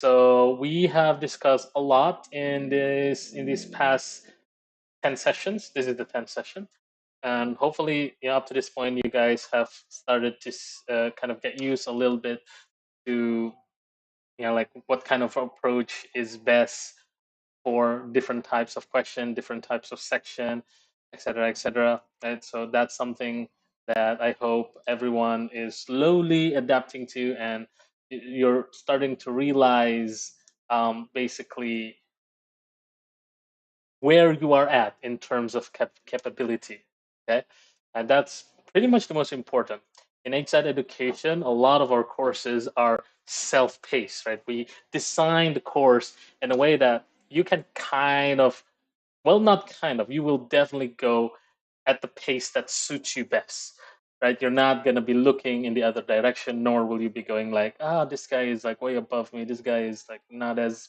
So we have discussed a lot in these past 10 sessions. This is the 10th session. And hopefully, up to this point, you guys have started to kind of get used a little bit to, like what kind of approach is best for different types of question, different types of section, etc., etc. Right? So that's something that I hope everyone is slowly adapting to, and you're starting to realize basically where you are at in terms of capability. Okay, and that's pretty much the most important. In HSAT education, a lot of our courses are self-paced, right? We design the course in a way that you can kind of, well, not kind of, you will definitely go at the pace that suits you best, right? You're not going to be looking in the other direction, nor will you be going like, this guy is like way above me, this guy is like not as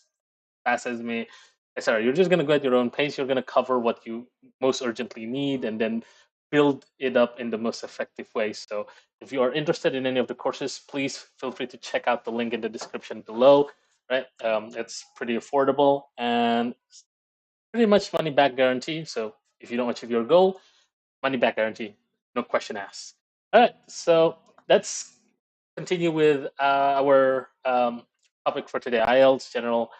fast as me, etc. You're just going to go at your own pace. You're going to cover what you most urgently need and then build it up in the most effective way. So if you are interested in any of the courses, please feel free to check out the link in the description below, right? It's pretty affordable and pretty much money back guarantee. So if you don't achieve your goal, money back guarantee, no question asked. All right, so let's continue with our topic for today, IELTS general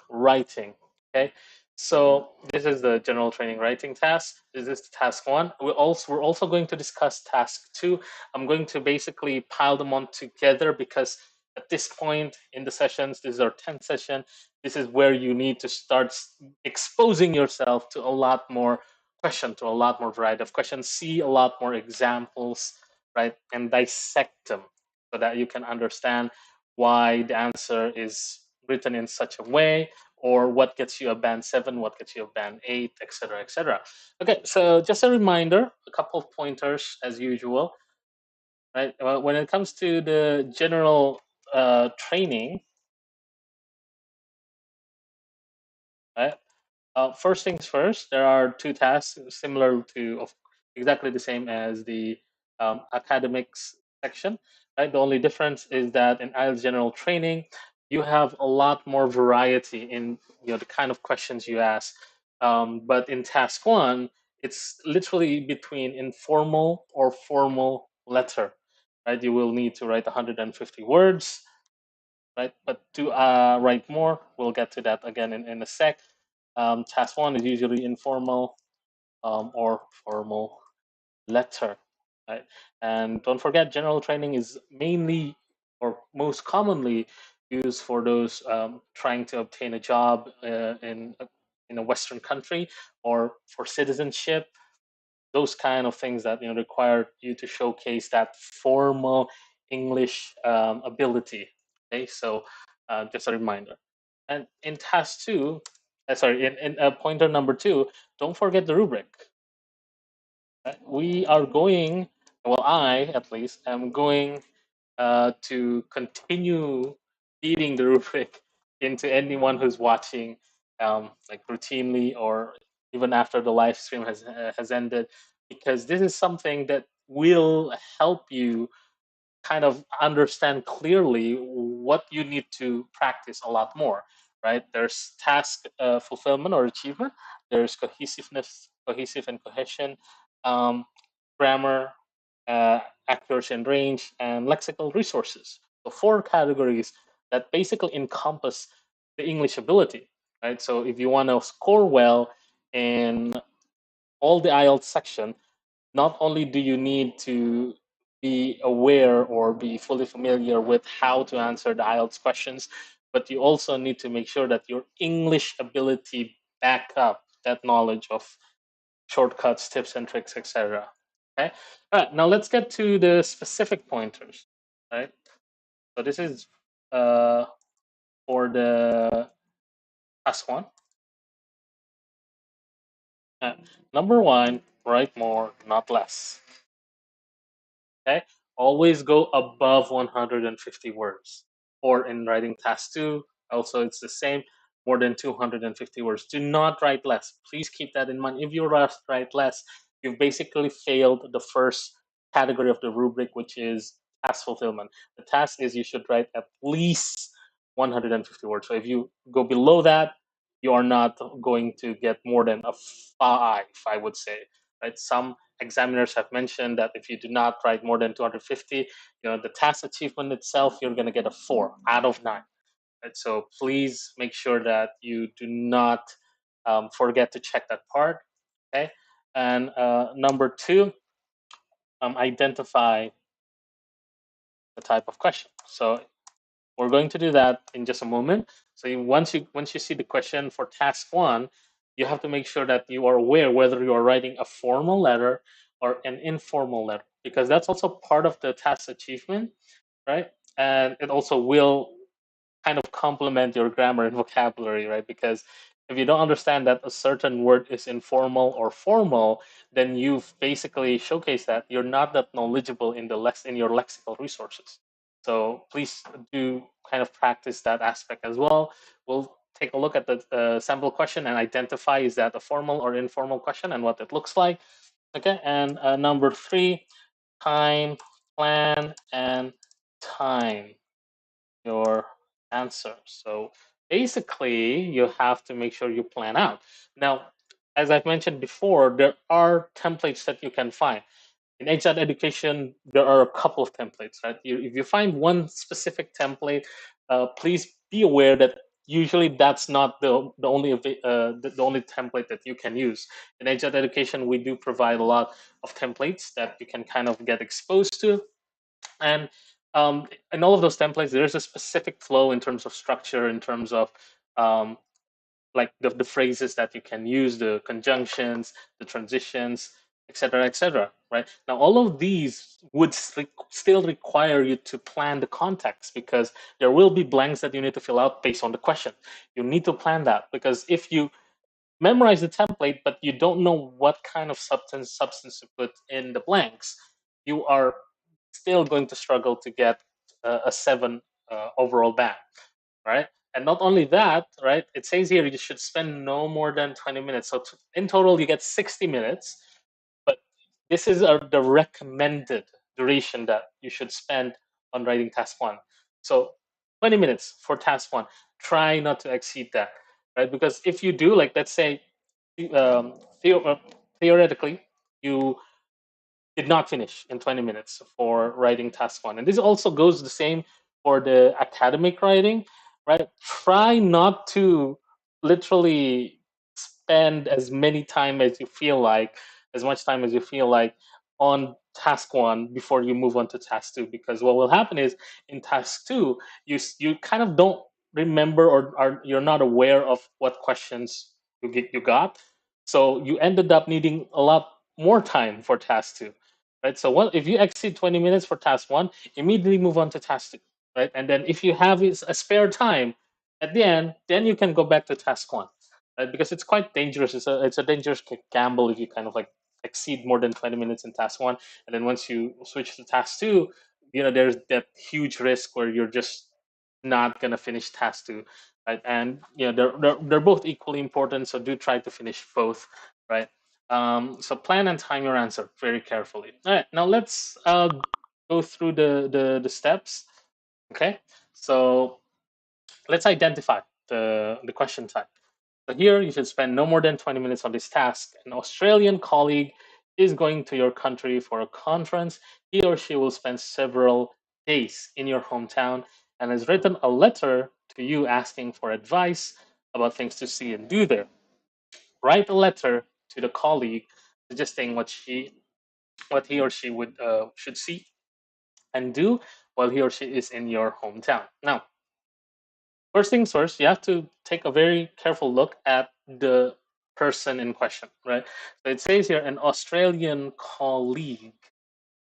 writing. Okay, so this is the general training writing task. This is task one. We're also going to discuss task two. I'm going to basically pile them on together because at this point in the sessions, this is our 10th session. This is where you need to start exposing yourself to a lot more question, to a lot more variety of questions, see a lot more examples, right, and dissect them so that you can understand why the answer is written in such a way, or what gets you a band 7, what gets you a band 8, etc., etc. Okay, so just a reminder, a couple of pointers as usual, right? When it comes to the general training, right? First things first, there are two tasks similar to, exactly the same as the academics section. Right? The only difference is that in IELTS general training, you have a lot more variety in the kind of questions you ask. But in task one, it's literally between informal or formal letter. Right? You will need to write 150 words, right? But to write more, we'll get to that again in a sec. Task one is usually informal or formal letter, right? And don't forget, general training is mainly or most commonly used for those trying to obtain a job in a Western country or for citizenship, those kind of things that require you to showcase that formal English ability. Okay, so just a reminder. And in task two, sorry, in pointer number two, don't forget the rubric. We are going, well, I at least am going to continue feeding the rubric into anyone who's watching, like routinely or even after the live stream has ended, because this is something that will help you kind of understand clearly what you need to practice a lot more, right? There's task fulfillment or achievement. There's cohesive and cohesion, um, grammar, accuracy and range, and lexical resources. So four categories that basically encompass the English ability, right? So if you want to score well in all the IELTS section, not only do you need to be aware or be fully familiar with how to answer the IELTS questions, but you also need to make sure that your English ability back up that knowledge of shortcuts, tips and tricks, etc. Okay. All right. Now let's get to the specific pointers. Right. So this is for the task one. Uh, Number one, write more, not less. Okay, always go above 150 words. Or in writing task two, also it's the same, more than 250 words. Do not write less. Please keep that in mind. If you write less, you've basically failed the first category of the rubric, which is task fulfillment. The task is you should write at least 150 words. So if you go below that, you are not going to get more than a 5, I would say. Right? Some examiners have mentioned that if you do not write more than 250, the task achievement itself, you're going to get a 4 out of 9. Right? So please make sure that you do not forget to check that part. Okay. And number two, identify the type of question. So we're going to do that in just a moment. So once you see the question for task one, you have to make sure that you are aware whether you are writing a formal letter or an informal letter, because that's also part of the task achievement, right? And it also will kind of complement your grammar and vocabulary, right? Because if you don't understand that a certain word is informal or formal, then you've basically showcased that you're not that knowledgeable in your lexical resources. So please do kind of practice that aspect as well. We'll take a look at the sample question and identify is that a formal or informal question and what it looks like. Okay, and number three, time, plan, and time your answer. So basically, you have to make sure you plan out. Now, as I've mentioned before, there are templates that you can find. In HED education, there are a couple of templates, right? If you find one specific template, please be aware that usually that's not the only template that you can use. In HED education, we do provide a lot of templates that you can kind of get exposed to, and in all of those templates, there's a specific flow in terms of structure, in terms of um, like the phrases that you can use, the conjunctions, the transitions, etc., etc. Right now, all of these would still require you to plan the context, because there will be blanks that you need to fill out based on the question. You need to plan that, because if you memorize the template but you don't know what kind of substance to put in the blanks, you are still going to struggle to get a 7 overall band, right? And not only that, right, it says here you should spend no more than 20 minutes. So in total you get 60 minutes, but this is the recommended duration that you should spend on writing task one. So 20 minutes for task one. Try not to exceed that, right? Because if you do, like, let's say, um, theoretically, you did not finish in 20 minutes for writing task one. And this also goes the same for the academic writing, right? Try not to literally spend as much time as you feel like on task one before you move on to task two. Because what will happen is in task two, you kind of don't remember, or you're not aware of what questions you got. So you ended up needing a lot more time for task two, right? So what if you exceed 20 minutes for task one, immediately move on to task two, right? And then if you have a spare time at the end, then you can go back to task one, right? Because it's quite dangerous. It's a dangerous gamble if you kind of like exceed more than 20 minutes in task one, and then once you switch to task two, there's that huge risk where you're just not gonna finish task two, right? And they're both equally important, so do try to finish both, right? So plan and time your answer very carefully. All right, now let's go through the steps. Okay, so let's identify the question type. So here you should spend no more than 20 minutes on this task. An Australian colleague is going to your country for a conference. He or she will spend several days in your hometown and has written a letter to you asking for advice about things to see and do there. Write a letter to the colleague suggesting what he or she would should see and do while he or she is in your hometown. Now, first things first, you have to take a very careful look at the person in question, right? So it says here an Australian colleague,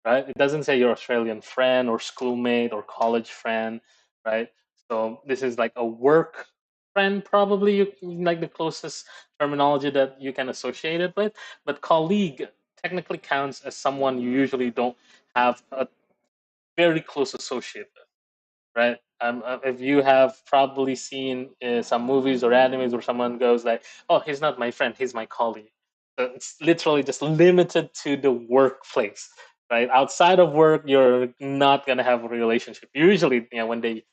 right? It doesn't say your Australian friend or schoolmate or college friend, right? So this is like a work friend, probably, like the closest terminology that you can associate it with. But colleague technically counts as someone you usually don't have a very close associate, right? If you have probably seen some movies or animes where someone goes like, "Oh, he's not my friend, he's my colleague." So it's literally just limited to the workplace, right? Outside of work, you're not gonna have a relationship. Usually, when they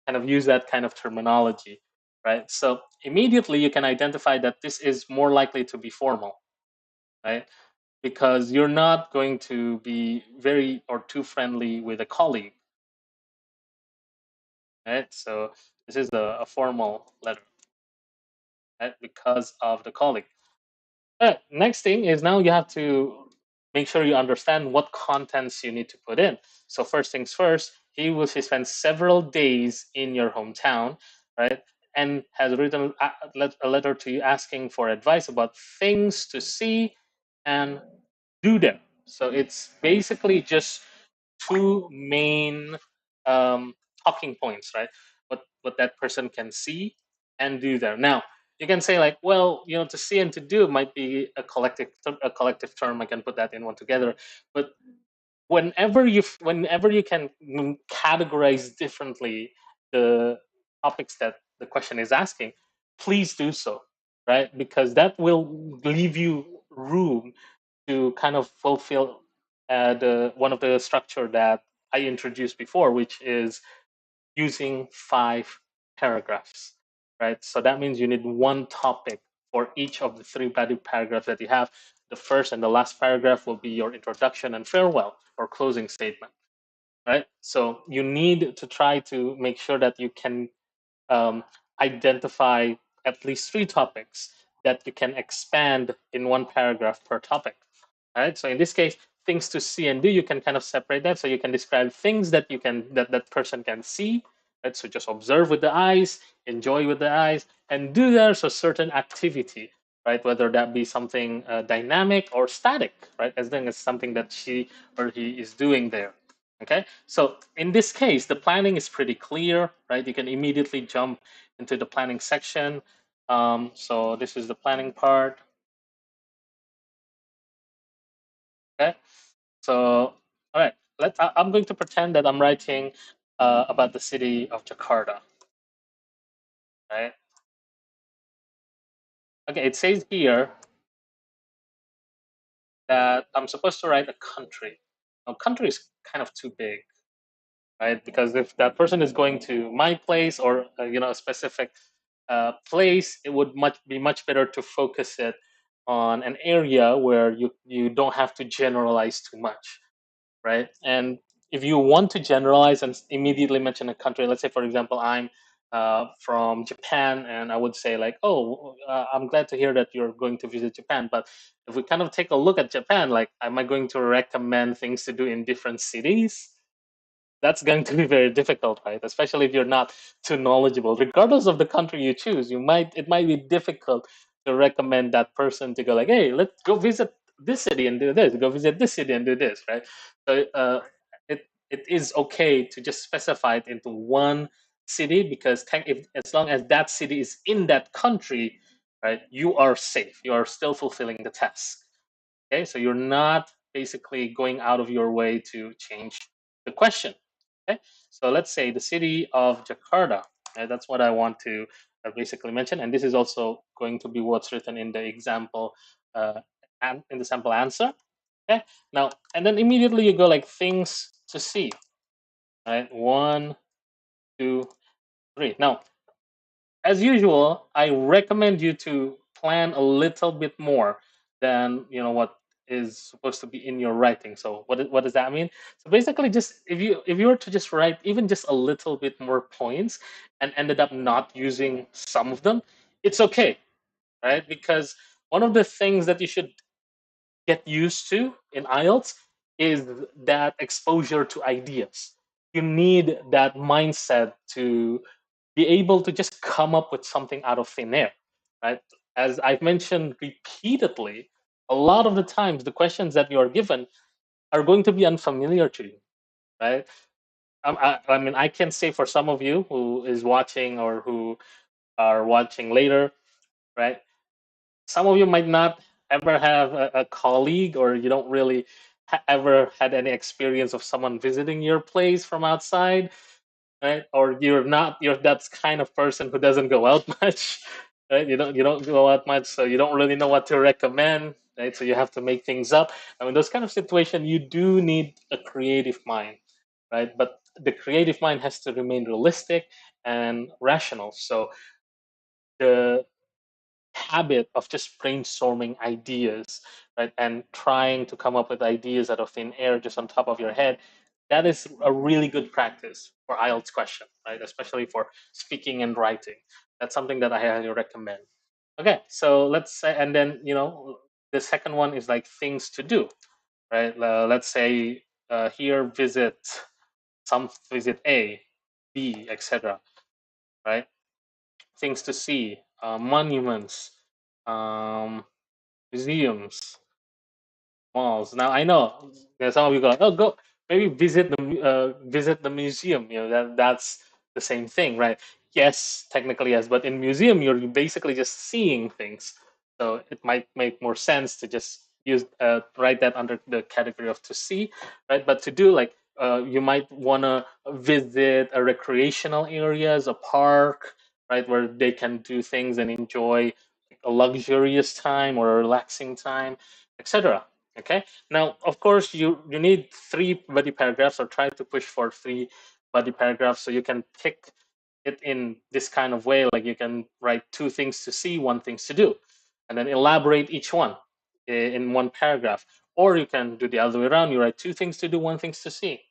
kind of use that kind of terminology, right? So immediately you can identify that this is more likely to be formal, right? Because you're not going to be very or too friendly with a colleague, right? So this is a formal letter, right? Because of the colleague. Next thing is now you have to make sure you understand what contents you need to put in. So first things first, he spent several days in your hometown, right? And has written a letter to you asking for advice about things to see and do there. So it's basically just two main um, talking points, right? What that person can see and do there. Now you can say like, well, to see and to do might be a collective term. I can put that in one together, but whenever you can categorize differently the topics that the question is asking, please do so, right? Because that will leave you room to kind of fulfill the one of the structure that I introduced before, which is using 5 paragraphs, right? So that means you need one topic for each of the 3 body paragraphs that you have. The first and the last paragraph will be your introduction and farewell or closing statement, right? So you need to try to make sure that you can um, identify at least 3 topics that you can expand in one paragraph per topic. All right. So in this case, things to see and do, you can kind of separate that. So you can describe things that that person can see. Right. So just observe with the eyes, enjoy with the eyes, and do there's a certain activity. Right. Whether that be something dynamic or static. Right. As long as something that she or he is doing there. Okay. So in this case, the planning is pretty clear. Right. You can immediately jump into the planning section. So this is the planning part. Okay. So, all right, I'm going to pretend that I'm writing about the city of Jakarta, right? Okay, it says here that I'm supposed to write a country. Now, country is kind of too big, right? Because if that person is going to my place or a specific place, it would be much better to focus it on an area where you don't have to generalize too much, right? And if you want to generalize and immediately mention a country, let's say, for example, I'm from Japan, and I would say, like, oh, I'm glad to hear that you're going to visit Japan. But if we kind of take a look at Japan, like, am I going to recommend things to do in different cities? That's going to be very difficult, right? Especially if you're not too knowledgeable. Regardless of the country you choose, it might be difficult to recommend that person to go like, hey, let's go visit this city and do this. Go visit this city and do this, right? So it is okay to just specify it into one city because if as long as that city is in that country, right, you are safe. You are still fulfilling the task. Okay, so you're not basically going out of your way to change the question. Okay, so let's say the city of Jakarta. That's what I want to basically mention, and this is also going to be what's written in the example and in the sample answer. Okay, now and then immediately you go like things to see. Right, 1, 2, 3. Now as usual, I recommend you to plan a little bit more than what is supposed to be in your writing. So what does that mean? So basically, just if you were to just write even just a little bit more points and ended up not using some of them, it's okay, right? Because one of the things that you should get used to in IELTS is that exposure to ideas. You need that mindset to be able to just come up with something out of thin air, right? As I've mentioned repeatedly, a lot of the times the questions that you are given are going to be unfamiliar to you, right? I mean, I can say for some of you who is watching or who are watching later, right? Some of you might not ever have a colleague, or you don't really ever had any experience of someone visiting your place from outside, right? Or you're that kind of person who doesn't go out much, right? You don't go out much, so you don't really know what to recommend, right? So you have to make things up. I mean, those kind of situation, you do need a creative mind, right? But the creative mind has to remain realistic and rational. So the habit of just brainstorming ideas, right, and trying to come up with ideas out of thin air just on top of your head, that is a really good practice for IELTS question, right? Especially for speaking and writing. That's something that I highly recommend. Okay, so let's say, and then the second one is like things to do, right? Let's say here visit A, B, etc. Right? Things to see, monuments, um, museums, malls. Now I know there's some of you go, oh, go maybe visit the museum. That's the same thing, right? Yes, technically yes, but in museum you're basically just seeing things, so it might make more sense to just use write that under the category of to see, right? But to do like you might want to visit a recreational areas, a park, right, where they can do things and enjoy a luxurious time or a relaxing time, etc. Okay. Now, of course, you need three body paragraphs, or try to push for three body paragraphs, so you can pick it in this kind of way. Like you can write two things to see, one things to do, and then elaborate each one in one paragraph. Or you can do the other way around. You write two things to do, one things to see,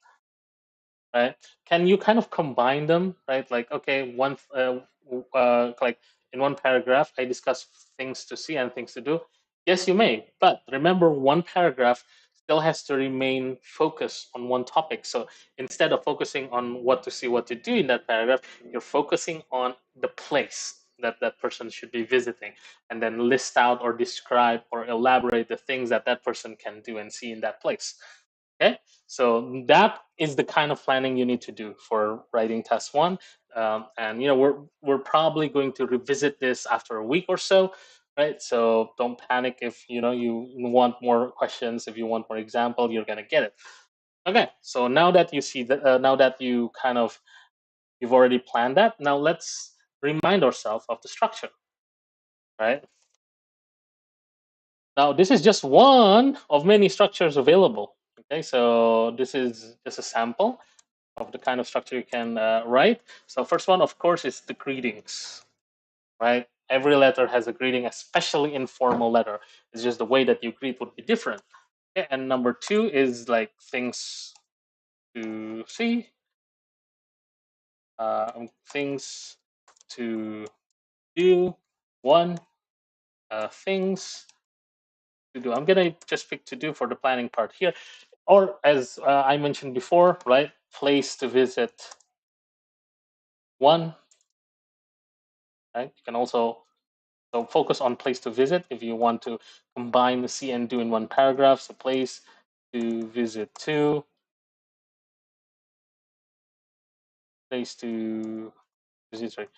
right? Can you kind of combine them, right? Like, okay, like in one paragraph, I discuss things to see and things to do. Yes, you may, but remember, one paragraph still has to remain focused on one topic. So instead of focusing on what to see, what to do in that paragraph, you're focusing on the place that that person should be visiting, and then list out or describe or elaborate the things that that person can do and see in that place. Okay, so that is the kind of planning you need to do for writing test one. And we're probably going to revisit this after a week or so, right? So don't panic if you want more questions. If you want more example, you're gonna get it. Okay, so now that you see that, now that you've already planned that, now let's remind ourselves of the structure, right? Now this is just one of many structures available. Okay, so this is just a sample of the kind of structure you can write. So first one, of course, is the greetings, right? Every letter has a greeting, especially informal letter. It's just the way that you greet would be different. Okay, and number two is like things to see, things to do. One, things to do. I'm gonna just pick to do for the planning part here, or as I mentioned before, right? Place to visit. One, right? You can also so focus on place to visit if you want to combine the see and do in one paragraph. So place to visit to, place to visit. Sorry.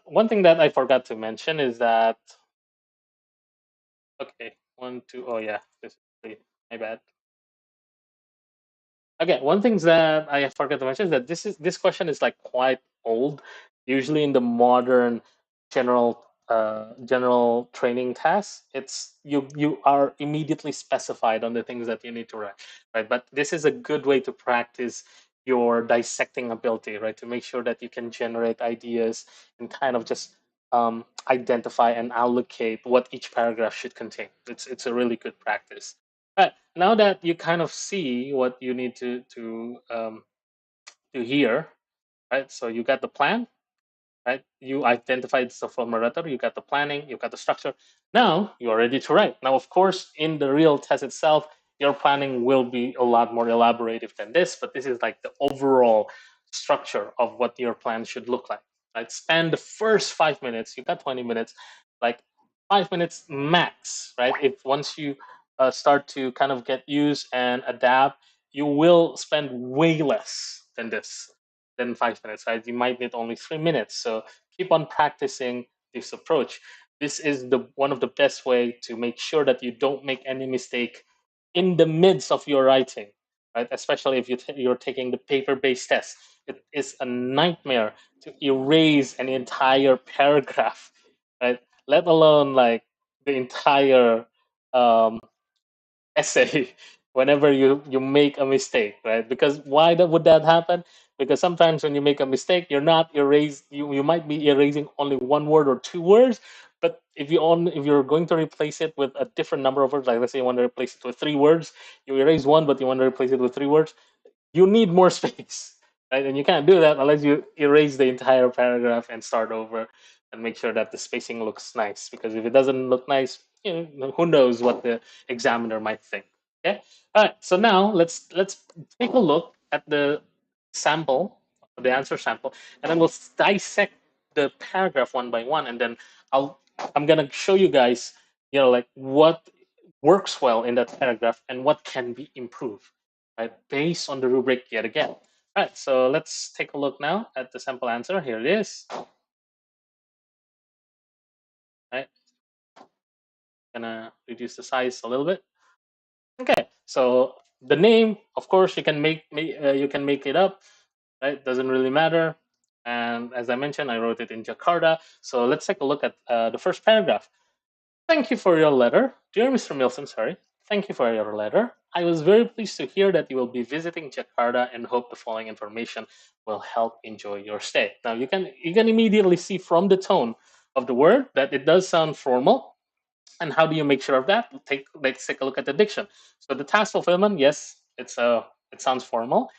One thing that I forgot to mention is that okay, one, two, oh yeah, this is my bad. Okay, one thing that I forgot to mention is that this question is like quite old. Usually in the modern general training tasks, it's you are immediately specified on the things that you need to write, right? But this is a good way to practice your dissecting ability, right? To make sure that you can generate ideas and kind of just identify and allocate what each paragraph should contain. It's a really good practice. Right. Now that you kind of see what you need to hear, right? So you got the plan, right? You identified the formulator, you got the planning, you got the structure. Now you are ready to write. Now, of course, in the real test itself, your planning will be a lot more elaborative than this, but this is like the overall structure of what your plan should look like. Right? Spend the first 5 minutes, you got 20 minutes, like 5 minutes max, right? If once you start to kind of get used and adapt, you will spend way less than this than 5 minutes, right? You might need only 3 minutes. So keep on practicing this approach. This is the one of the best way to make sure that you don't make any mistake in the midst of your writing, right? Especially if you're taking the paper-based test. It is a nightmare to erase an entire paragraph, right? Let alone like the entire um, essay whenever you make a mistake, right? Because why would that happen? because sometimes when you make a mistake, you might be erasing only one word or two words. But if you're going to replace it with a different number of words, like let's say you want to replace it with three words, you erase one, but you want to replace it with three words, you need more space, right? And you can't do that unless you erase the entire paragraph and start over and make sure that the spacing looks nice. Because if it doesn't look nice, who knows what the examiner might think. Okay. All right. So now let's take a look at the sample, the answer sample, and then we'll dissect the paragraph one by one, and then I'll I'm gonna show you guys, like what works well in that paragraph and what can be improved, right, based on the rubric yet again. All right, so let's take a look now at the sample answer. Here it is. Right, gonna reduce the size a little bit. Okay, so the name, of course, you can make it up, right? Doesn't really matter. And as I mentioned, I wrote it in Jakarta. So let's take a look at the first paragraph. Thank you for your letter, dear Mr. Milson. Sorry. Thank you for your letter. I was very pleased to hear that you will be visiting Jakarta and hope the following information will help enjoy your stay. Now you can immediately see from the tone of the word that it does sound formal. And how do you make sure of that? Let's take a look at the diction. So the task fulfillment, yes, it sounds formal,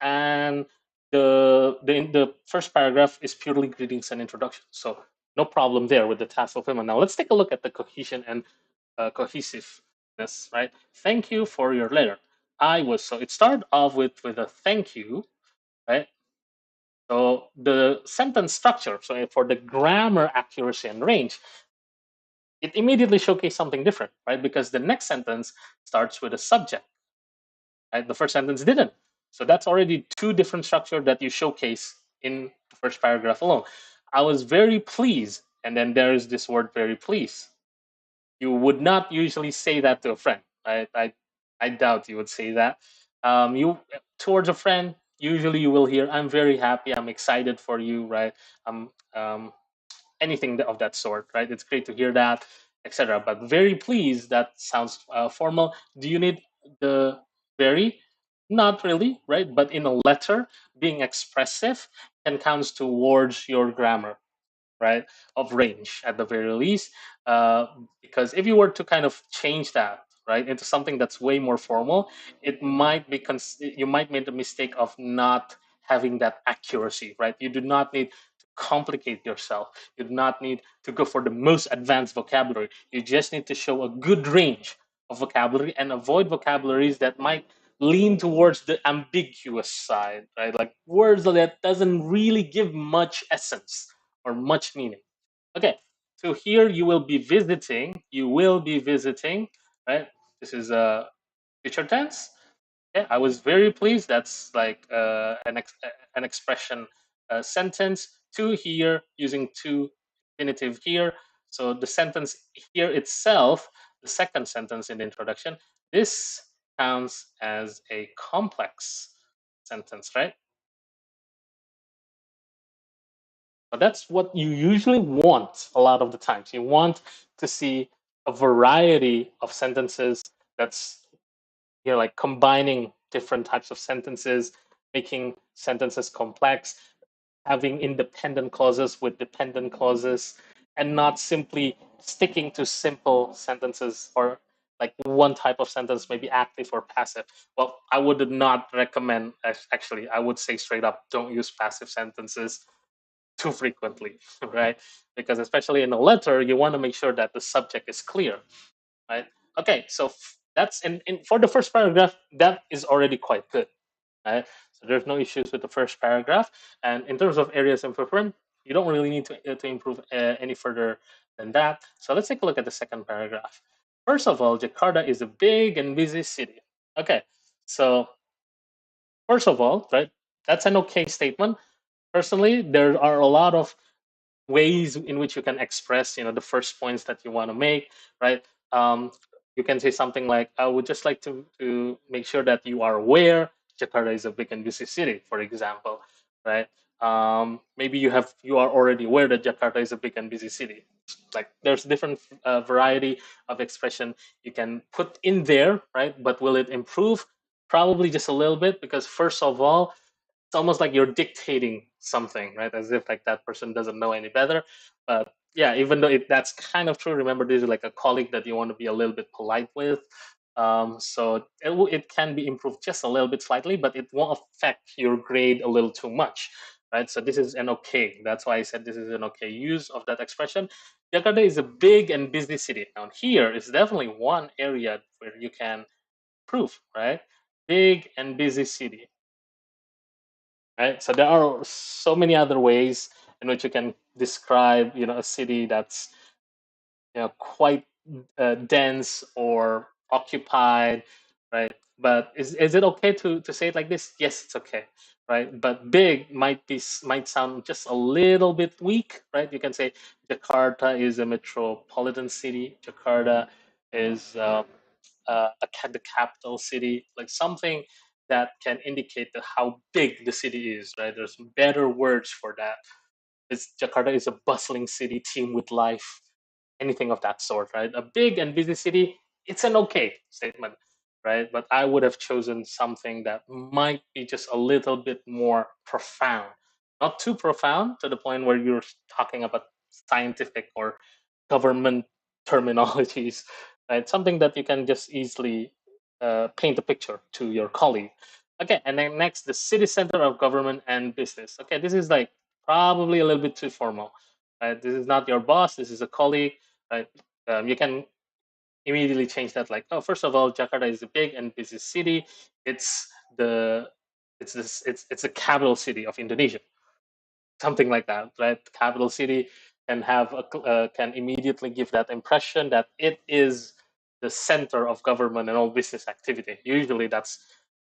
and the first paragraph is purely greetings and introduction. So no problem there with the task fulfillment. Now let's take a look at the cohesion and cohesiveness. Right? Thank you for your letter. So it started off with a thank you, right? So the sentence structure, so for the grammar accuracy and range, it immediately showcased something different, right? Because the next sentence starts with a subject, right? The first sentence didn't. So that's already two different structure that you showcase in the first paragraph alone. I was very pleased, and then there's this word very pleased. You would not usually say that to a friend, right? I doubt you would say that. You towards a friend, usually you will hear, "I'm very happy, I'm excited for you," right? Anything of that sort, right? It's great to hear that, etc. But very pleased, that sounds formal. Do you need the very? Not really, right? But in a letter, being expressive can counts towards your grammar, right, of range at the very least. uh, because if you were to kind of change that, right, into something that's way more formal, you might make the mistake of not having that accuracy, right? You do not need to complicate yourself. You do not need to go for the most advanced vocabulary. You just need to show a good range of vocabulary and avoid vocabularies that might lean towards the ambiguous side, right? Like words that doesn't really give much essence or much meaning. Okay, so here you will be visiting. You will be visiting, right? This is a future tense. Okay, I was very pleased. That's like an expression sentence. To here, using to infinitive here. So the sentence here itself, the second sentence in the introduction, this counts as a complex sentence, right? But that's what you usually want a lot of the times. You want to see a variety of sentences that's, like combining different types of sentences, making sentences complex, having independent clauses with dependent clauses, and not simply sticking to simple sentences or like one type of sentence, maybe active or passive. Well, I would not recommend, actually, I would say straight up, don't use passive sentences too frequently, right? Because especially in a letter, you want to make sure that the subject is clear, right? Okay, so that's for the first paragraph, that is already quite good, right? So there's no issues with the first paragraph. And in terms of areas of improvement, you don't really need to improve any further than that. So let's take a look at the second paragraph. First of all, Jakarta is a big and busy city. Okay, so first of all, right, that's an okay statement. Personally, there are a lot of ways in which you can express, the first points that you want to make, right? You can say something like, I would just like to make sure that you are aware Jakarta is a big and busy city, for example, right? Maybe you are already aware that Jakarta is a big and busy city. Like there's different variety of expression you can put in there, right? But will it improve? Probably just a little bit, because first of all, it's almost like you're dictating something, right? As if like that person doesn't know any better. But yeah, even though that's kind of true, remember this is like a colleague that you want to be a little bit polite with. So it can be improved just a little bit slightly, but it won't affect your grade a little too much, right? So this is an okay. That's why I said this is an okay use of that expression. Jakarta is a big and busy city. Now here is definitely one area where you can prove, right? Big and busy city, right? So there are so many other ways in which you can describe, a city that's, quite dense or occupied, right? But is it okay to say it like this? Yes, it's okay, right? But big might sound just a little bit weak, right? You can say Jakarta is a metropolitan city. Jakarta is the capital city, like something that can indicate how big the city is, right? There's better words for that. Jakarta is a bustling city teemed with life, anything of that sort, right? A big and busy city, it's an okay statement, right? But I would have chosen something that might be just a little bit more profound. Not too profound to the point where you're talking about scientific or government terminologies, right? Something that you can just easily paint a picture to your colleague. Okay, and then next, the city center of government and business. Okay, this is like probably a little bit too formal, right? This is not your boss, this is a colleague, right? You can immediately change that, like, oh, first of all, Jakarta is a big and busy city. It's the it's the capital city of Indonesia, something like that, right? Capital city can immediately give that impression that it is the center of government and all business activity. Usually, that's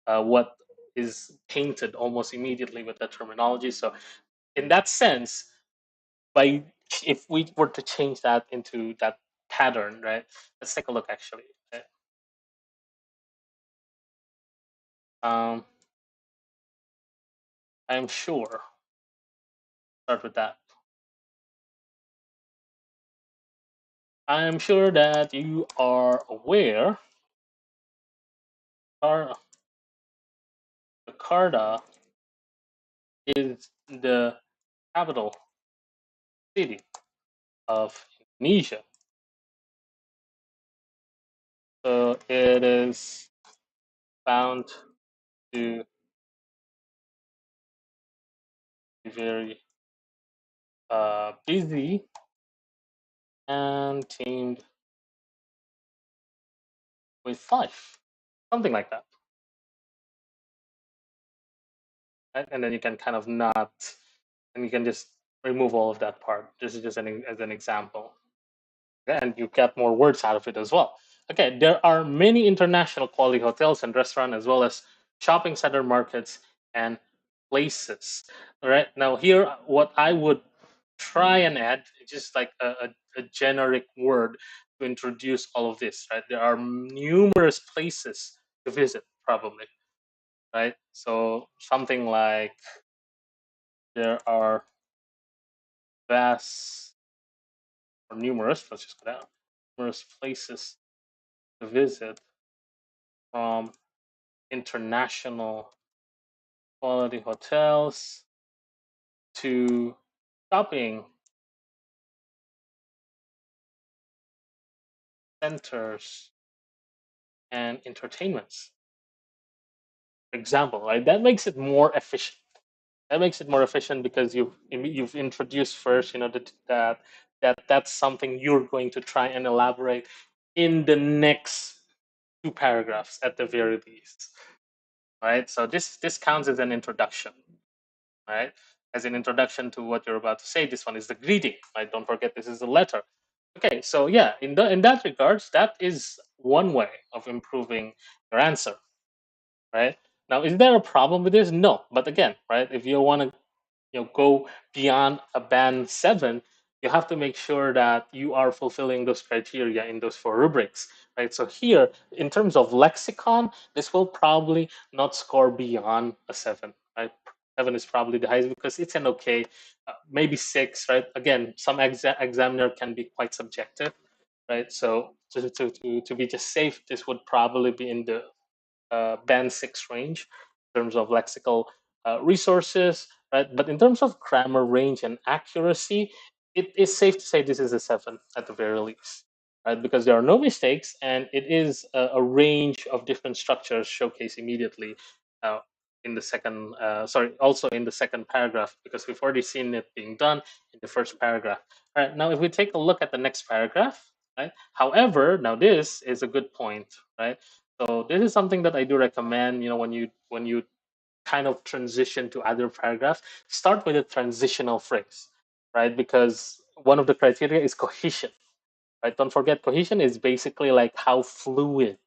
what is painted almost immediately with the terminology. So, in that sense, by if we were to change that into that pattern, right? Let's take a look actually. Right? Um, I'm sure. Start with that. I'm sure that you are aware. Jakarta is the capital city of Indonesia. So it is found to be very busy and teamed with life, something like that. Right? And then you can kind of not, and you can just remove all of that part. This is just as an example. Okay, and you get more words out of it as well. Okay, there are many international quality hotels and restaurants, as well as shopping center, markets, and places. All right, now here, what I would try and add is just like a generic word to introduce all of this. Right, there are numerous places to visit, probably. Right, so something like there are vast or numerous. Let's just go down. Numerous places to visit from international quality hotels to shopping centers and entertainments. Example, right? That makes it more efficient. That makes it more efficient because you've introduced first, that's something you're going to try and elaborate in the next two paragraphs at the very least, right? So this counts as an introduction, right? As an introduction to what you're about to say. This one is the greeting, right? Don't forget this is a letter. Okay, so yeah, in that regards, that is one way of improving your answer, right? Now, is there a problem with this? No, but again, right? If you want to go beyond a band 7, you have to make sure that you are fulfilling those criteria in those four rubrics, right? So here, in terms of lexicon, this will probably not score beyond a 7, right? 7 is probably the highest because it's an okay, maybe 6, right? Again, some examiner can be quite subjective, right? So to be just safe, this would probably be in the band 6 range in terms of lexical resources, right? But in terms of grammar range and accuracy, it is safe to say this is a 7 at the very least, right? Because there are no mistakes, and it is a range of different structures showcased immediately uh, in the second, sorry, also in the second paragraph, because we've already seen it being done in the first paragraph. All right, now if we take a look at the next paragraph, right? However, now this is a good point, right? So this is something that I do recommend. When you kind of transition to other paragraphs, start with a transitional phrase, right? Because one of the criteria is cohesion, right? Don't forget, cohesion is basically like how fluid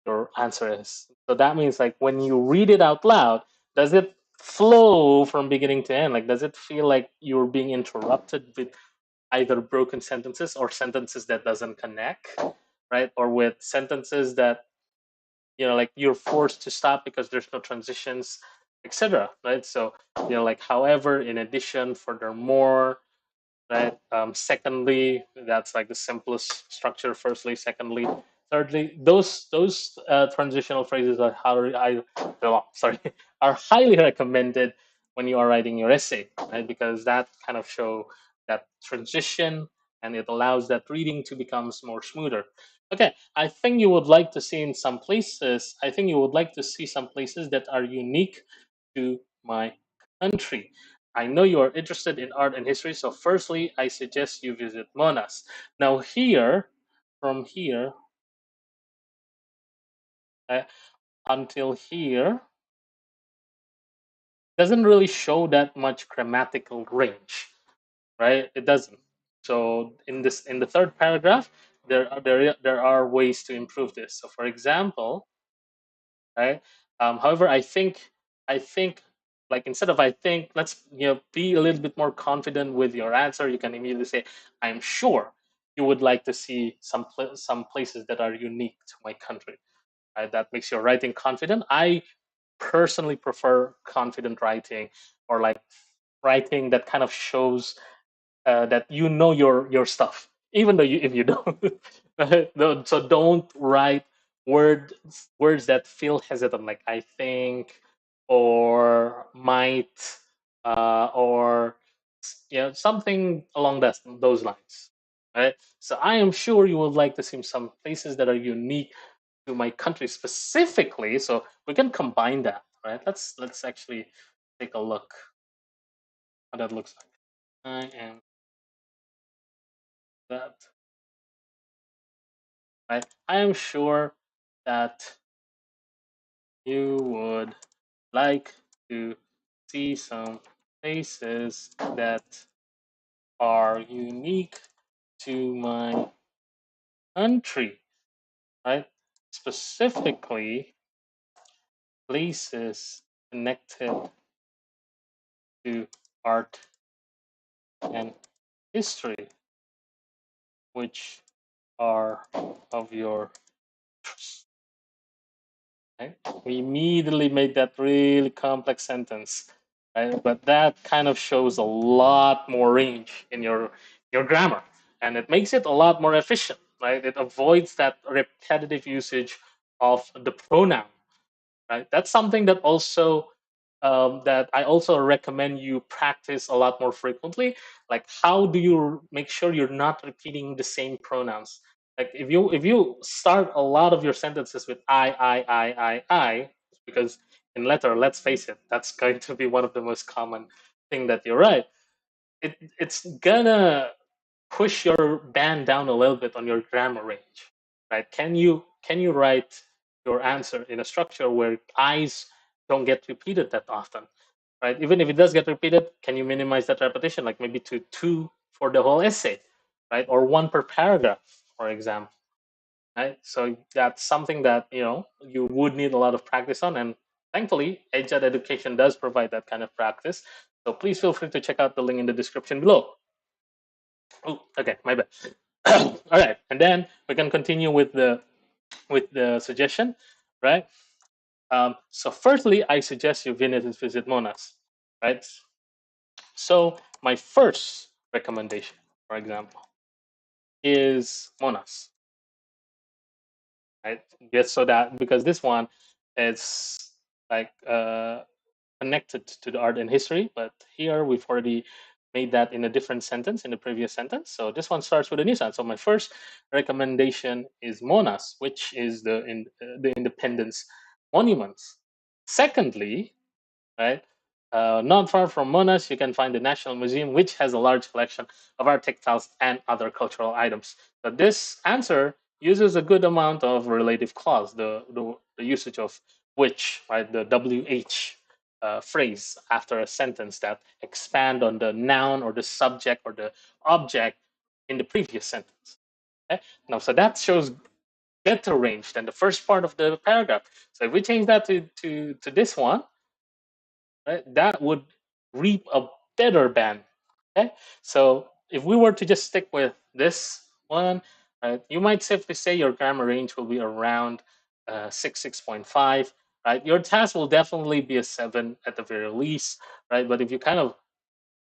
your answer is. So that means like when you read it out loud, does it flow from beginning to end? Like, does it feel like you're being interrupted with either broken sentences or sentences that doesn't connect, right? Or with sentences that like you're forced to stop because there's no transitions, etc., right? So like however, in addition, furthermore, right? Secondly, that's like the simplest structure. Firstly, secondly, thirdly, those transitional phrases are sorry, are highly recommended when you are writing your essay, right? Because that kind of show that transition, and it allows that reading to become more smoother. Okay, I think you would like to see in some places. I think you would like to see some places that are unique to my country. I know you are interested in art and history, so firstly, I suggest you visit Monas. Now, here, from here uh, until here, doesn't really show that much grammatical range, right? It doesn't. So in the third paragraph, there are ways to improve this. So, for example, right? However, I think like instead of I think, let's be a little bit more confident with your answer. You can immediately say, "I'm sure you would like to see some places that are unique to my country." Right? That makes your writing confident. I personally prefer confident writing, or like writing that kind of shows that you know your stuff, even though if you don't. Right? So don't write words words that feel hesitant, like I think, or might, or something along those lines. Right. So I am sure you would like to see some places that are unique to my country specifically. So we can combine that. Right. Let's actually take a look how that looks like. I am that. I am sure that you would like to see some places that are unique to my country, right? Specifically, places connected to art and history, which are of your interest. Right? We immediately made that really complex sentence, right? But that kind of shows a lot more range in your grammar, and it makes it a lot more efficient, right? It avoids that repetitive usage of the pronoun, right? That's something that I also recommend you practice a lot more frequently. Like, how do you make sure you're not repeating the same pronouns? Like, if you start a lot of your sentences with I, because in letter, let's face it, that's going to be one of the most common thing that you write. It's gonna push your band down a little bit on your grammar range, right? Can you write your answer in a structure where eyes don't get repeated that often, right? Even if it does get repeated, can you minimize that repetition, like maybe to two for the whole essay, right? Or one per paragraph, for example, right? So that's something that you would need a lot of practice on, and thankfully, EdJet Education does provide that kind of practice. So please feel free to check out the link in the description below. Oh, okay, my bad. All right, and then we can continue with the suggestion, right? So, firstly, I suggest you visit Monas, right? So, my first recommendation, for example, is Monas, right? Just so that because this one is like connected to the art and history, but here we've already made that in a different sentence in the previous sentence. So this one starts with a new sound. So my first recommendation is Monas, which is the Independence Monuments. Secondly, right? Not far from Monash, you can find the National Museum, which has a large collection of art textiles and other cultural items. So this answer uses a good amount of relative clause, the usage of which, right? The WH phrase after a sentence that expand on the noun or the subject or the object in the previous sentence. Okay? Now, so that shows better range than the first part of the paragraph. So if we change that to this one, right, that would reap a better band. Okay, so if we were to just stick with this one, right, you might safely say your grammar range will be around 6.5. Right, your task will definitely be a 7 at the very least. Right, but if you kind of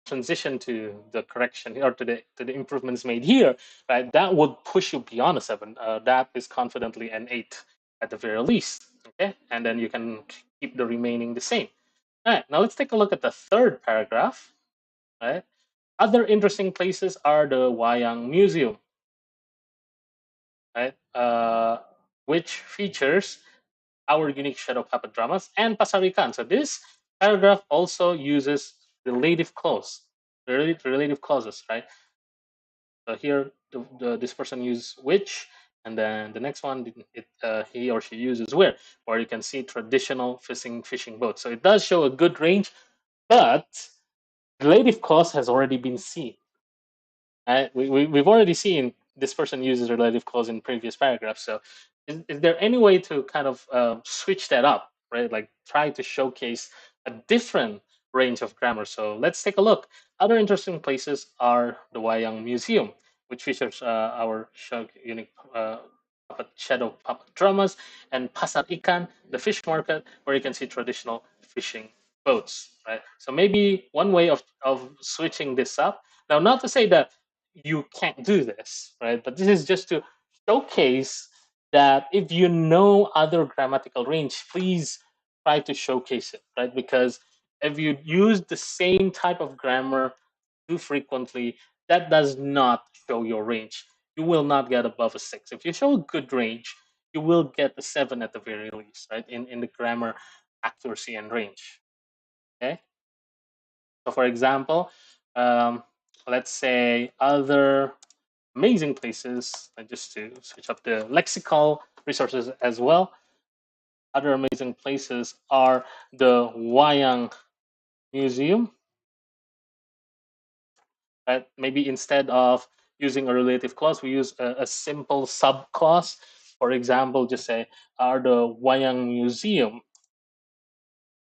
transition to the correction or to the improvements made here, right, that would push you beyond a 7. That is confidently an 8 at the very least. Okay, and then you can keep the remaining the same. All right, now let's take a look at the third paragraph. Right, other interesting places are the Wayang Museum, right, which features our unique shadow puppet dramas and Pasarikan. So this paragraph also uses relative clause, relative clauses, right? So here, this person uses which, and then the next one, he or she uses where you can see traditional fishing boats. So it does show a good range, but relative clause has already been seen. We've already seen this person uses relative clause in previous paragraphs. So, is there any way to kind of switch that up, right? Like try to showcase a different range of grammar. So let's take a look. Other interesting places are the Wayang Museum, which features our unique shadow puppet dramas, and Pasar Ikan, the fish market, where you can see traditional fishing boats, right? So maybe one way of switching this up. Now, not to say that you can't do this, right? But this is just to showcase that if you know other grammatical range, please try to showcase it, right? Because if you use the same type of grammar too frequently, that does not show your range. You will not get above a 6. If you show a good range, you will get a 7 at the very least, right? In the grammar accuracy and range. Okay. So, for example, um, let's say other amazing places, and just to switch up the lexical resources as well. Other amazing places are the Wayang Museum. Right? Maybe instead of using a relative clause, we use a simple subclause. For example, just say, are the Wayang Museum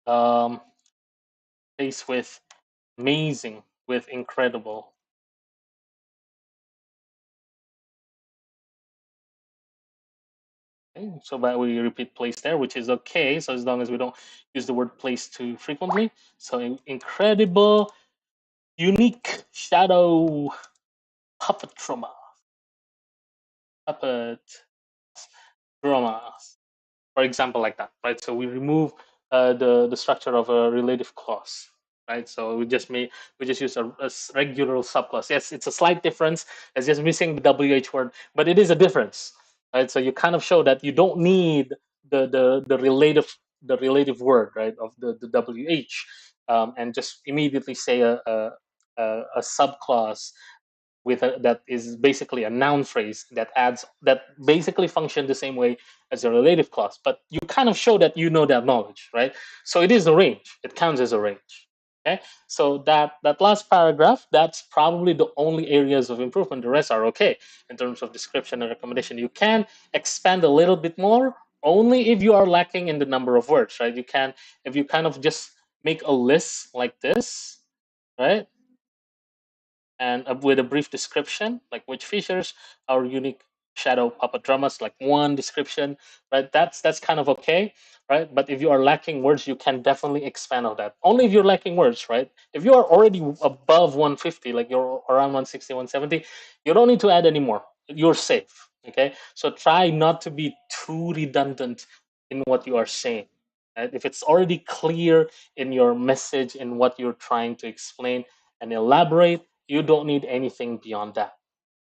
um, place with amazing, with incredible. Okay, so that we repeat place there, which is okay. So as long as we don't use the word place too frequently. So incredible, unique shadow puppet trauma, puppet drama, for example, like that, right? So we remove the structure of a relative clause, right? So we just use a regular subclause. Yes, it's a slight difference. It's just missing the WH word, but it is a difference, right? So you kind of show that you don't need the relative word, right, of the WH, and just immediately say a subclause that is basically a noun phrase that basically function the same way as a relative clause, but you kind of show that you know that knowledge, right? So it is a range. It counts as a range. Okay, so that last paragraph, that's probably the only areas of improvement. The rest are okay in terms of description and recommendation. You can expand a little bit more only if you are lacking in the number of words, right? You can, if you kind of just make a list like this, right, and with a brief description, like which features our unique shadow puppet dramas, like one description, right? That's kind of okay, right? But if you are lacking words, you can definitely expand on that. Only if you're lacking words, right? If you are already above 150, like you're around 160, 170, you don't need to add anymore. You're safe. Okay, so try not to be too redundant in what you are saying. right? If it's already clear in your message, in what you're trying to explain and elaborate, you don't need anything beyond that.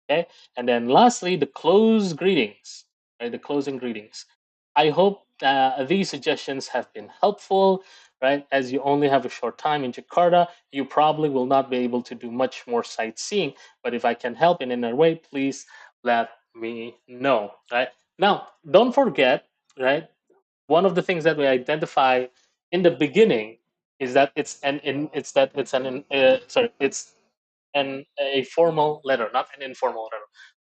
Okay. And then lastly, the close greetings, right? The closing greetings. I hope these suggestions have been helpful, right? As you only have a short time in Jakarta, you probably will not be able to do much more sightseeing. But if I can help in any way, please let me know, right? Now, don't forget, right? One of the things that we identify in the beginning is that it's an sorry, it's and a formal letter, not an informal letter.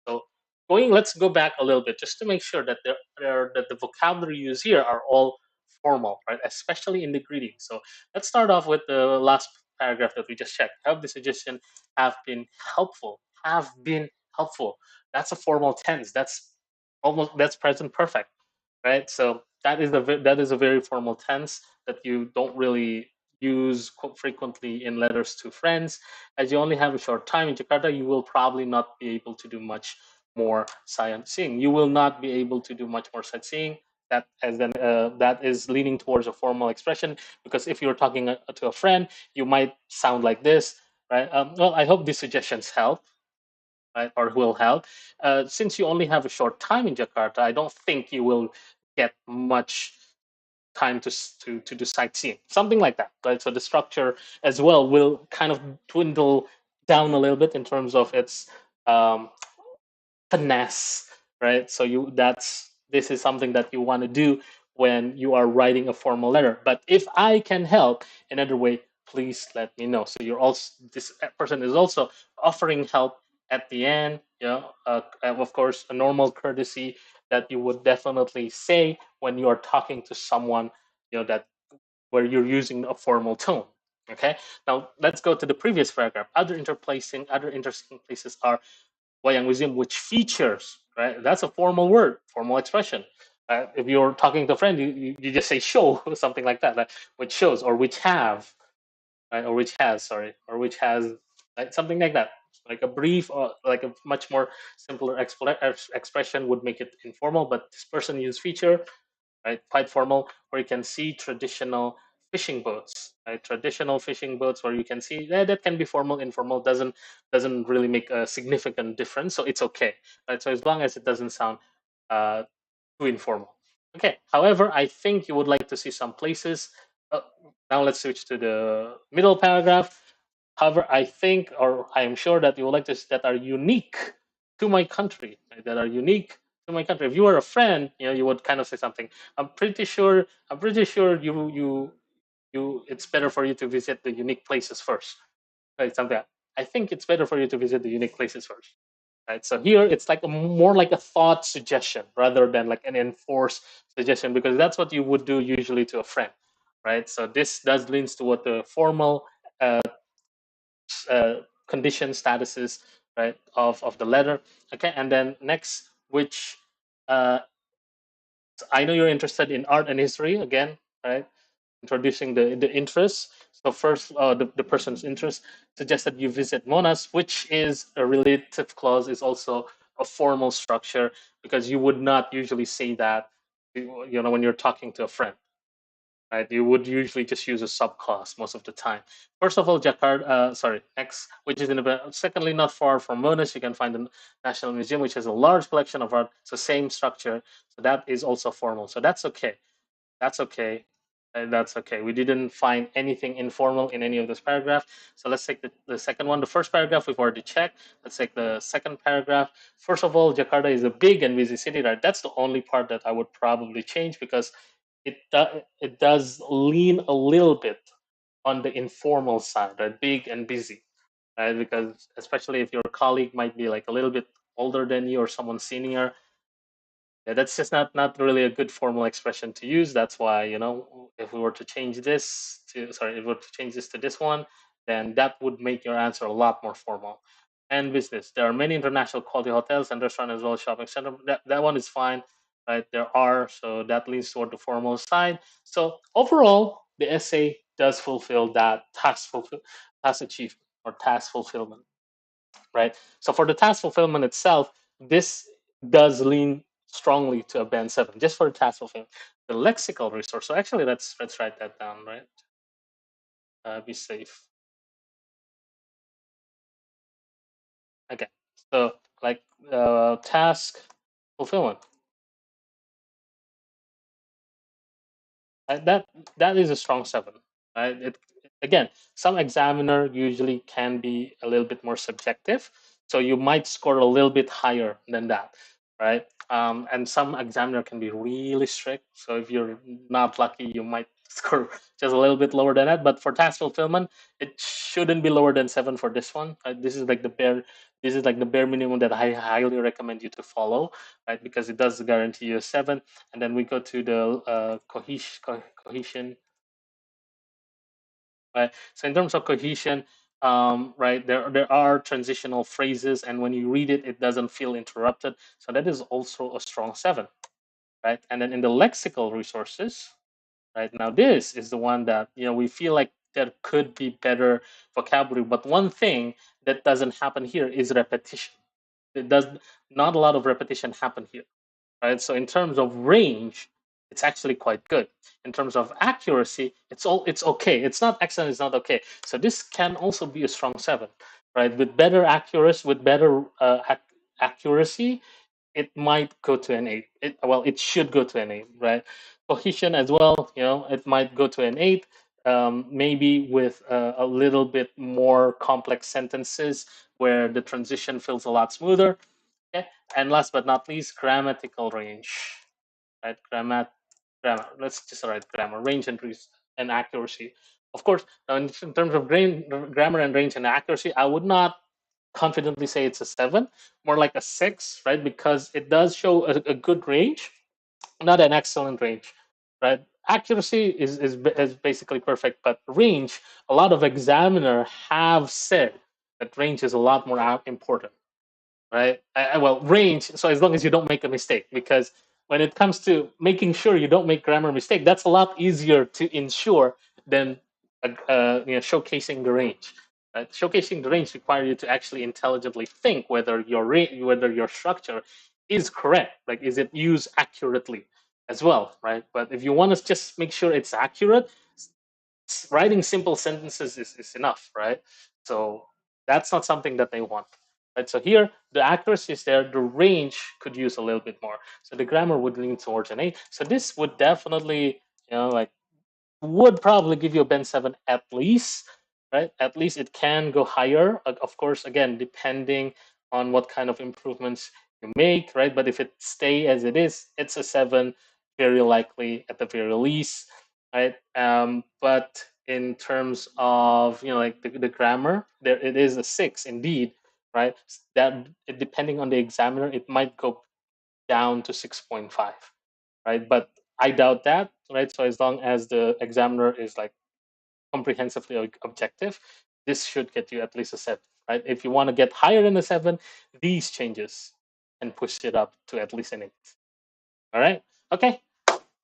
So let's go back a little bit just to make sure that that the vocabulary used here are all formal, right? Especially in the greeting. So let's start off with the last paragraph that we just checked. Have the suggestion have been helpful? Have been helpful. That's a formal tense. That's present perfect, right? So that is a very formal tense that you don't really use frequently in letters to friends. As you only have a short time in Jakarta, you will probably not be able to do much more sightseeing. You will not be able to do much more sightseeing. That is leaning towards a formal expression, because if you're talking to a friend, you might sound like this, right? Well, I hope these suggestions help, right, or will help. Since you only have a short time in Jakarta, I don't think you will get much time to do sightseeing, something like that, right? So the structure as well will kind of dwindle down a little bit in terms of its um, finesse, right? So you that's this is something that you want to do when you are writing a formal letter. But if I can help in another way, please let me know. So you're also this person is also offering help at the end. And of course, a normal courtesy that you would definitely say when you are talking to someone, that where you're using a formal tone. Okay. Now let's go to the previous paragraph. Other interesting places are Wayang Museum, which features, right? That's a formal word, formal expression. If you're talking to a friend, you just say show, something like that, right? Which shows, or which have, right? Or which has, sorry, or which has, right? Something like that. Like a brief, or like a much more simpler expression would make it informal, but this person used feature, right? Quite formal, where you can see traditional fishing boats, right? Traditional fishing boats where you can see that can be formal, informal, doesn't really make a significant difference, so it's okay, right? So as long as it doesn't sound uh, too informal. Okay. However, I think you would like to see some places. Uh, Now let's switch to the middle paragraph. However, I think, or I am sure that you would like to see that are unique to my country, right? That are unique to my country. If you were a friend, you would kind of say something. I'm pretty sure it's better for you to visit the unique places first, right? Something. I think it's better for you to visit the unique places first, right? So here it's like more like a thought suggestion rather than like an enforced suggestion, because that's what you would do usually to a friend, right? So this does leans to what the formal uh, uh, condition statuses, right, of the letter. Okay, and then next, which uh, I know you're interested in art and history again, right? Introducing the interests. So first, the person's interest suggests that you visit Monas, which is a relative clause, is also a formal structure, because you would not usually say that, when you're talking to a friend, right? You would usually just use a subclass most of the time. First of all, next, which is secondly, not far from Monas, you can find the National Museum, which has a large collection of art. So same structure. So that is also formal. So that's okay. That's okay. That's okay. We didn't find anything informal in any of this paragraph. So let's take the second one. The first paragraph we've already checked. Let's take the second paragraph. First of all, Jakarta is a big and busy city, right? That's the only part that I would probably change, because it does lean a little bit on the informal side, right? Big and busy, right? Because especially if your colleague might be like a little bit older than you or someone senior, yeah, that's just not really a good formal expression to use. That's why, if we were to change this to sorry, if we were to change this to this one, then that would make your answer a lot more formal. And business. There are many international quality hotels and restaurants as well as shopping center. That one is fine, right? There are, so that leans toward the formal side. So overall, the essay does fulfill that task achievement or task fulfillment, right? So for the task fulfillment itself, this does lean strongly to a band 7 just for the task fulfillment. The lexical resource. So actually, let's write that down, right? Be safe. Okay. So like task fulfillment. That that is a strong 7, right? Again, some examiner usually can be a little bit more subjective, so you might score a little bit higher than that, right? And some examiner can be really strict, so if you're not lucky, you might score just a little bit lower than that. But for task fulfillment, it shouldn't be lower than 7 for this one. Right? This is like the bare. This is like the bare minimum that I highly recommend you to follow, right? Because it does guarantee you a 7. And then we go to the cohesion, right? So in terms of cohesion, right, there are transitional phrases, and when you read it, it doesn't feel interrupted. So that is also a strong 7, right? And then in the lexical resources, right, now this is the one that we feel like there could be better vocabulary, but one thing that doesn't happen here is repetition. It does not a lot of repetition happen here, right? So in terms of range, it's actually quite good. In terms of accuracy, it's okay. It's not excellent. It's not okay. So this can also be a strong 7, right? With better accuracy, with better accuracy, it might go to an 8. Well, it should go to an 8, right? Cohesion as well, it might go to an 8. Maybe with a little bit more complex sentences where the transition feels a lot smoother. Okay, and last but not least, grammatical range, right? Grammar. Let's just write grammar, range, and accuracy. Of course, now in terms of grammar and range and accuracy, I would not confidently say it's a 7, more like a 6, right? Because it does show a good range, not an excellent range, right? Accuracy is basically perfect, but range, a lot of examiner have said that range is a lot more important, right? Well, range. So as long as you don't make a mistake, because when it comes to making sure you don't make grammar mistake, that's a lot easier to ensure than showcasing the range. Right? Showcasing the range requires you to actually intelligently think whether whether your structure is correct, like is it used accurately as well, right? But if you want to just make sure it's accurate, writing simple sentences is enough, right? So that's not something that they want, right? So here the accuracy is there, the range could use a little bit more. So the grammar would lean towards an 8. So this would definitely, like would probably give you a Band 7 at least, right? At least it can go higher. Of course, again, depending on what kind of improvements you make, right? But if it stay as it is, it's a 7, very likely at the very least, right? But in terms of like the grammar, there it is a 6 indeed, right? That depending on the examiner, it might go down to 6.5, right? But I doubt that, right? So as long as the examiner is like comprehensively objective, this should get you at least a 7, right? If you want to get higher than a 7, these changes can push it up to at least an 8. All right. Okay.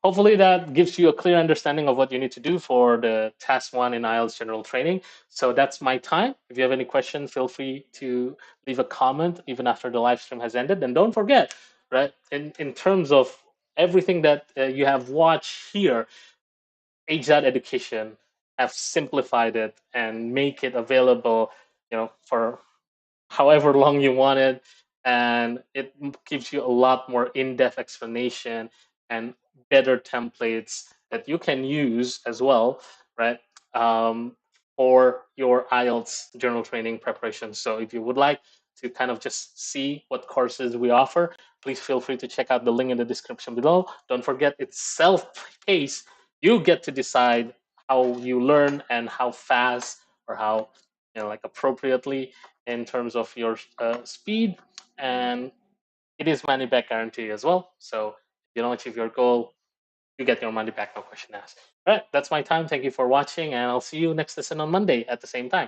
Hopefully that gives you a clear understanding of what you need to do for the task 1 in IELTS general training. So that's my time. If you have any questions, feel free to leave a comment even after the live stream has ended. And don't forget, right, in terms of everything that you have watched here, HDOT Education have simplified it and make it available, for however long you want it, and it gives you a lot more in-depth explanation and better templates that you can use as well, right? um, for your IELTS journal training preparation. So if you would like to kind of just see what courses we offer, please feel free to check out the link in the description below. Don't forget, it's self-paced. You get to decide how you learn and how fast, or how like appropriately in terms of your speed, and it is money back guarantee as well. So if you don't achieve your goal, you get your money back, no question asked. All right, that's my time. Thank you for watching, and I'll see you next lesson on Monday at the same time.